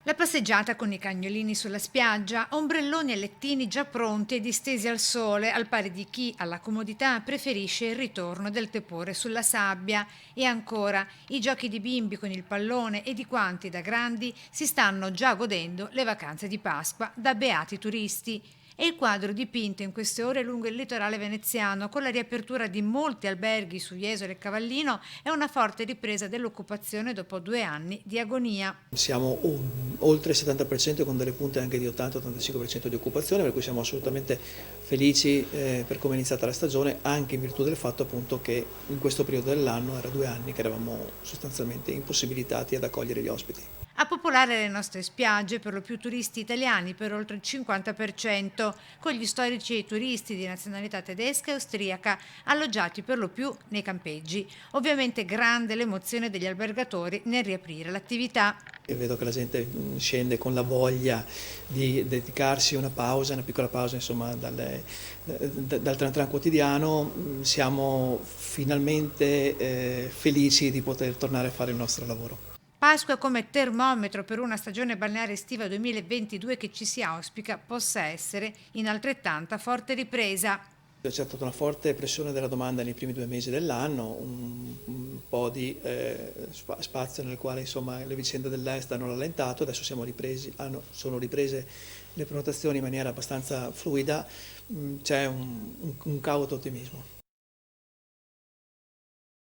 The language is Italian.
La passeggiata con i cagnolini sulla spiaggia, ombrelloni e lettini già pronti e distesi al sole, al pari di chi alla comodità preferisce il ritorno del tepore sulla sabbia. E ancora, i giochi di bimbi con il pallone e di quanti da grandi si stanno già godendo le vacanze di Pasqua da beati turisti. E il quadro dipinto in queste ore lungo il litorale veneziano, con la riapertura di molti alberghi su Jesolo e Cavallino, è una forte ripresa dell'occupazione dopo 2 anni di agonia. Siamo oltre il 70% con delle punte anche di 80-85% di occupazione, per cui siamo assolutamente felici per come è iniziata la stagione, anche in virtù del fatto appunto che in questo periodo dell'anno era 2 anni che eravamo sostanzialmente impossibilitati ad accogliere gli ospiti. A popolare le nostre spiagge, per lo più turisti italiani, per oltre il 50%, con gli storici turisti di nazionalità tedesca e austriaca, alloggiati per lo più nei campeggi. Ovviamente grande l'emozione degli albergatori nel riaprire l'attività. E vedo che la gente scende con la voglia di dedicarsi una pausa, una piccola pausa insomma dal tran tran quotidiano. Siamo finalmente felici di poter tornare a fare il nostro lavoro. Pasqua come termometro per una stagione balneare estiva 2022 che ci si auspica possa essere in altrettanta forte ripresa. C'è stata una forte pressione della domanda nei primi 2 mesi dell'anno, un po' di spazio nel quale insomma, le vicende dell'Est hanno rallentato, adesso sono riprese le prenotazioni in maniera abbastanza fluida, c'è un cauto ottimismo.